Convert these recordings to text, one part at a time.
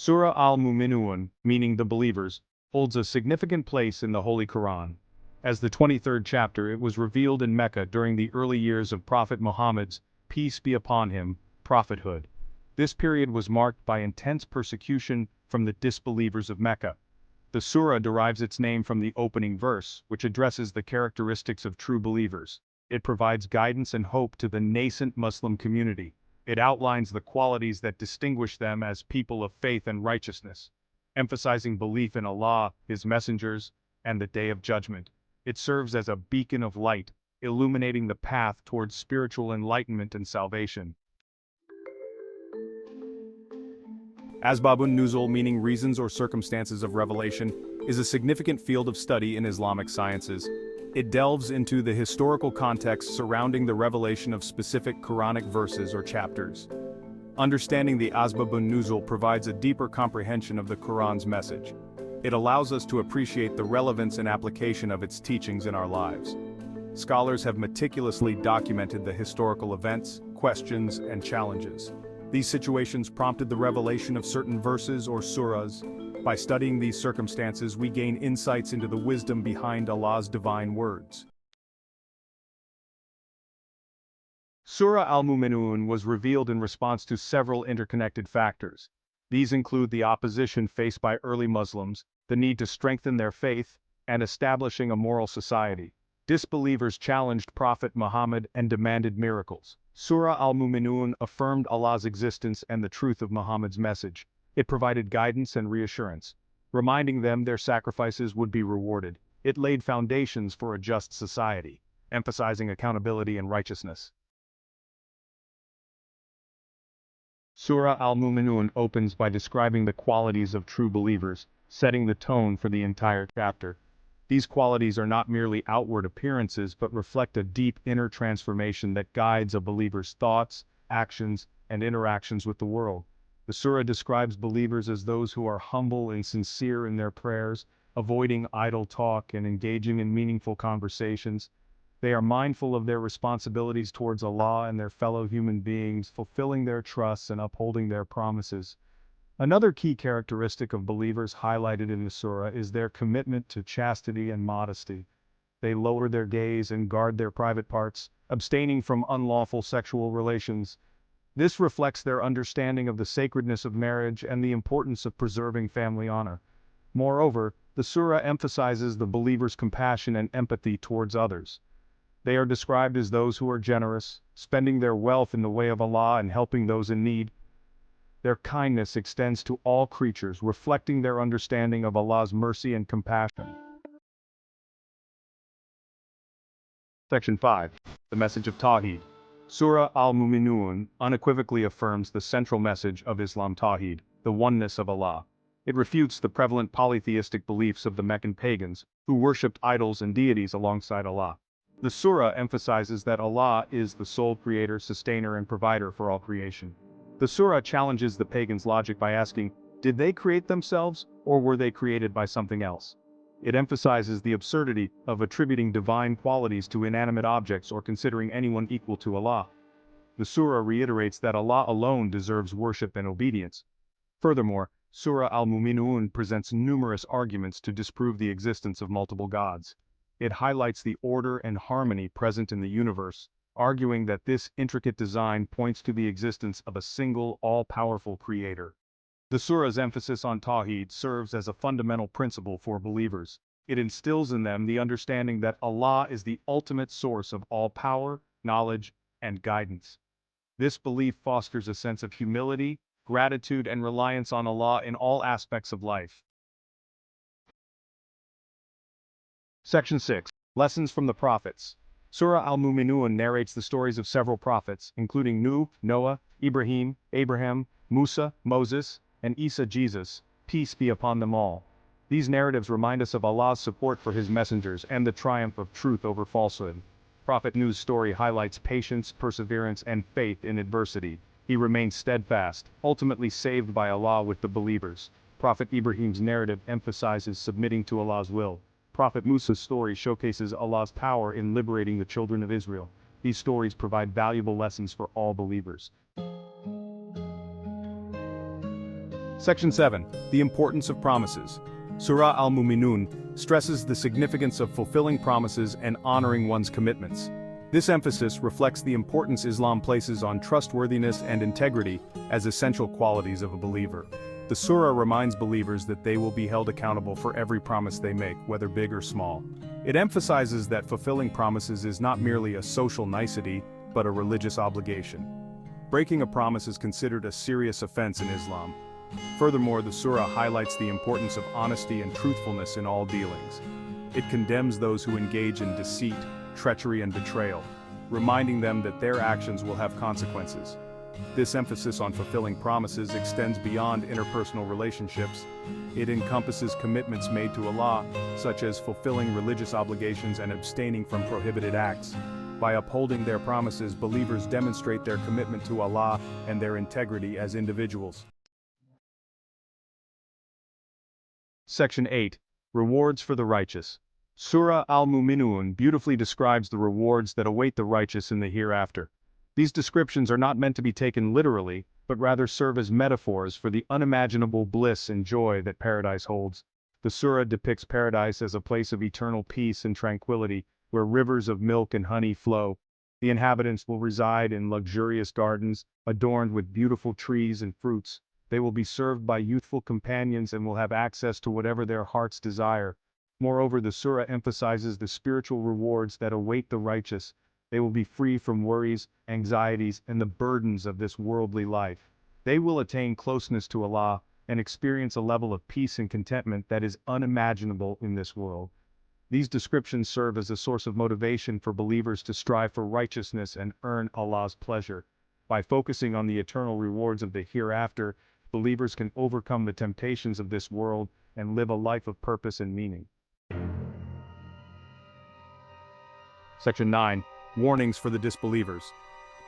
Surah Al-Mu'minuun, meaning the believers, holds a significant place in the Holy Qur'an. As the 23rd chapter, it was revealed in Mecca during the early years of Prophet Muhammad's, peace be upon him, prophethood. This period was marked by intense persecution from the disbelievers of Mecca. The surah derives its name from the opening verse, which addresses the characteristics of true believers. It provides guidance and hope to the nascent Muslim community. It outlines the qualities that distinguish them as people of faith and righteousness, emphasizing belief in Allah, His messengers, and the Day of Judgment. It serves as a beacon of light, illuminating the path towards spiritual enlightenment and salvation. Asbabun Nuzul, meaning reasons or circumstances of revelation, is a significant field of study in Islamic sciences. It delves into the historical context surrounding the revelation of specific Quranic verses or chapters. Understanding the Asbabun Nuzul provides a deeper comprehension of the Qur'an's message. It allows us to appreciate the relevance and application of its teachings in our lives. Scholars have meticulously documented the historical events, questions, and challenges. These situations prompted the revelation of certain verses or surahs. By studying these circumstances, we gain insights into the wisdom behind Allah's divine words. Surah Al-Mu'minuun was revealed in response to several interconnected factors. These include the opposition faced by early Muslims, the need to strengthen their faith, and establishing a moral society. Disbelievers challenged Prophet Muhammad and demanded miracles. Surah Al-Mu'minuun affirmed Allah's existence and the truth of Muhammad's message. It provided guidance and reassurance, reminding them their sacrifices would be rewarded. It laid foundations for a just society, emphasizing accountability and righteousness. Surah Al-Mu'minuun opens by describing the qualities of true believers, setting the tone for the entire chapter. These qualities are not merely outward appearances but reflect a deep inner transformation that guides a believer's thoughts, actions, and interactions with the world. The surah describes believers as those who are humble and sincere in their prayers, avoiding idle talk and engaging in meaningful conversations. They are mindful of their responsibilities towards Allah and their fellow human beings, fulfilling their trusts and upholding their promises. Another key characteristic of believers highlighted in the surah is their commitment to chastity and modesty. They lower their gaze and guard their private parts, abstaining from unlawful sexual relations. This reflects their understanding of the sacredness of marriage and the importance of preserving family honor. Moreover, the surah emphasizes the believer's compassion and empathy towards others. They are described as those who are generous, spending their wealth in the way of Allah and helping those in need. Their kindness extends to all creatures, reflecting their understanding of Allah's mercy and compassion. Section 5. The Message of Tahid. Surah Al-Mu'minuun unequivocally affirms the central message of Islam Tahid, the oneness of Allah. It refutes the prevalent polytheistic beliefs of the Meccan pagans, who worshipped idols and deities alongside Allah. The surah emphasizes that Allah is the sole creator, sustainer, and provider for all creation. The surah challenges the pagans' logic by asking, did they create themselves, or were they created by something else? It emphasizes the absurdity of attributing divine qualities to inanimate objects or considering anyone equal to Allah. The surah reiterates that Allah alone deserves worship and obedience. Furthermore, Surah Al-Mu'minuun presents numerous arguments to disprove the existence of multiple gods. It highlights the order and harmony present in the universe, arguing that this intricate design points to the existence of a single, all-powerful creator. The surah's emphasis on Tawheed serves as a fundamental principle for believers. It instills in them the understanding that Allah is the ultimate source of all power, knowledge, and guidance. This belief fosters a sense of humility, gratitude, and reliance on Allah in all aspects of life. Section 6. Lessons from the Prophets. Surah Al-Mu'minuun narrates the stories of several prophets, including Nuh, Noah, Ibrahim, Abraham, Musa, Moses, and Isa Jesus, peace be upon them all. These narratives remind us of Allah's support for His messengers and the triumph of truth over falsehood. Prophet Nuh's story highlights patience, perseverance, and faith in adversity. He remained steadfast, ultimately saved by Allah with the believers. Prophet Ibrahim's narrative emphasizes submitting to Allah's will. Prophet Musa's story showcases Allah's power in liberating the children of Israel. These stories provide valuable lessons for all believers. Section 7. The importance of promises. Surah Al-Mu'minuun stresses the significance of fulfilling promises and honoring one's commitments. This emphasis reflects the importance Islam places on trustworthiness and integrity as essential qualities of a believer. The surah reminds believers that they will be held accountable for every promise they make, whether big or small. It emphasizes that fulfilling promises is not merely a social nicety, but a religious obligation. Breaking a promise is considered a serious offense in Islam. Furthermore, the surah highlights the importance of honesty and truthfulness in all dealings. It condemns those who engage in deceit, treachery, and betrayal, reminding them that their actions will have consequences. This emphasis on fulfilling promises extends beyond interpersonal relationships. It encompasses commitments made to Allah, such as fulfilling religious obligations and abstaining from prohibited acts. By upholding their promises, believers demonstrate their commitment to Allah and their integrity as individuals. Section 8. Rewards for the Righteous. Surah Al-Mu'minuun beautifully describes the rewards that await the righteous in the hereafter. These descriptions are not meant to be taken literally, but rather serve as metaphors for the unimaginable bliss and joy that paradise holds. The surah depicts paradise as a place of eternal peace and tranquility, where rivers of milk and honey flow. The inhabitants will reside in luxurious gardens, adorned with beautiful trees and fruits. They will be served by youthful companions and will have access to whatever their hearts desire. Moreover, the surah emphasizes the spiritual rewards that await the righteous. They will be free from worries, anxieties, and the burdens of this worldly life. They will attain closeness to Allah and experience a level of peace and contentment that is unimaginable in this world. These descriptions serve as a source of motivation for believers to strive for righteousness and earn Allah's pleasure. By focusing on the eternal rewards of the hereafter, believers can overcome the temptations of this world and live a life of purpose and meaning. Section 9. Warnings for the disbelievers.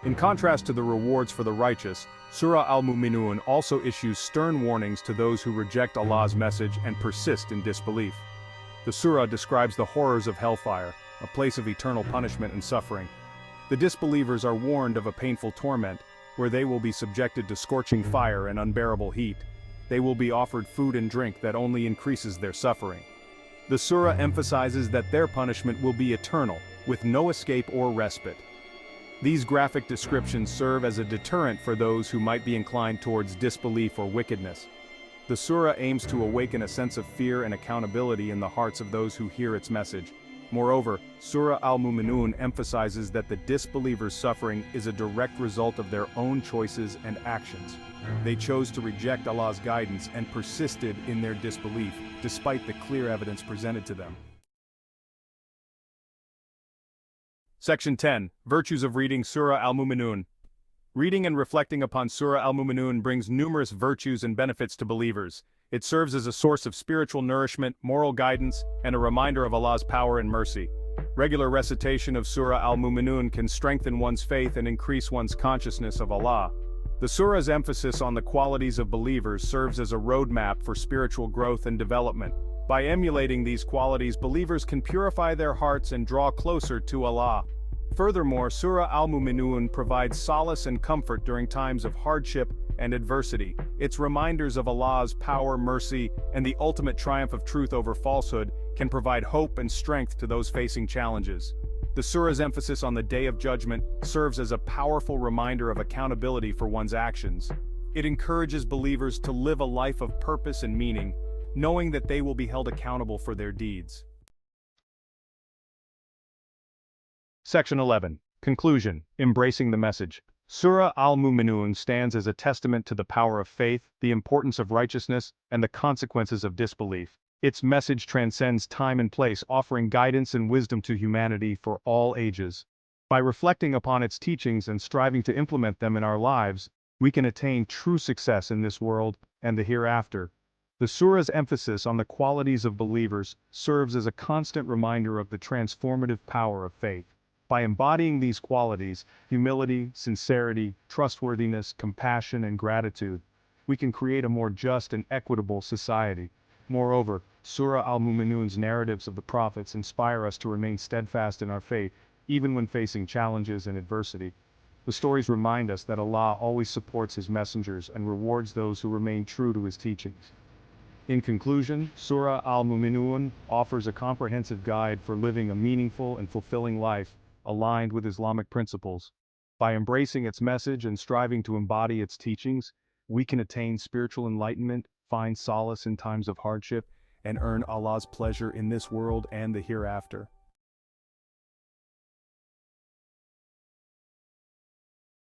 In contrast to the rewards for the righteous, Surah Al-Mu'minuun also issues stern warnings to those who reject Allah's message and persist in disbelief. The surah describes the horrors of hellfire, a place of eternal punishment and suffering. The disbelievers are warned of a painful torment, where they will be subjected to scorching fire and unbearable heat. They will be offered food and drink that only increases their suffering. The surah emphasizes that their punishment will be eternal, with no escape or respite. These graphic descriptions serve as a deterrent for those who might be inclined towards disbelief or wickedness. The surah aims to awaken a sense of fear and accountability in the hearts of those who hear its message. Moreover, Surah Al-Mu'minuun emphasizes that the disbelievers' suffering is a direct result of their own choices and actions. They chose to reject Allah's guidance and persisted in their disbelief, despite the clear evidence presented to them. Section 10. Virtues of reading Surah Al-Mu'minuun. Reading and reflecting upon Surah Al-Mu'minuun brings numerous virtues and benefits to believers. It serves as a source of spiritual nourishment, moral guidance, and a reminder of Allah's power and mercy. Regular recitation of Surah Al-Mu'minuun can strengthen one's faith and increase one's consciousness of Allah. The surah's emphasis on the qualities of believers serves as a roadmap for spiritual growth and development. By emulating these qualities, believers can purify their hearts and draw closer to Allah. Furthermore, Surah Al-Mu'minuun provides solace and comfort during times of hardship and adversity. Its reminders of Allah's power, mercy, and the ultimate triumph of truth over falsehood can provide hope and strength to those facing challenges. The surah's emphasis on the Day of Judgment serves as a powerful reminder of accountability for one's actions. It encourages believers to live a life of purpose and meaning, knowing that they will be held accountable for their deeds. Section 11. Conclusion. Embracing the message. Surah Al-Mu'minuun stands as a testament to the power of faith, the importance of righteousness, and the consequences of disbelief. Its message transcends time and place, offering guidance and wisdom to humanity for all ages. By reflecting upon its teachings and striving to implement them in our lives, we can attain true success in this world and the hereafter. The surah's emphasis on the qualities of believers serves as a constant reminder of the transformative power of faith. By embodying these qualities, humility, sincerity, trustworthiness, compassion, and gratitude, we can create a more just and equitable society. Moreover, Surah Al-Mu'minuun's narratives of the prophets inspire us to remain steadfast in our faith, even when facing challenges and adversity. The stories remind us that Allah always supports His messengers and rewards those who remain true to His teachings. In conclusion, Surah Al-Mu'minuun offers a comprehensive guide for living a meaningful and fulfilling life, aligned with Islamic principles. By embracing its message and striving to embody its teachings, we can attain spiritual enlightenment, find solace in times of hardship, and earn Allah's pleasure in this world and the hereafter.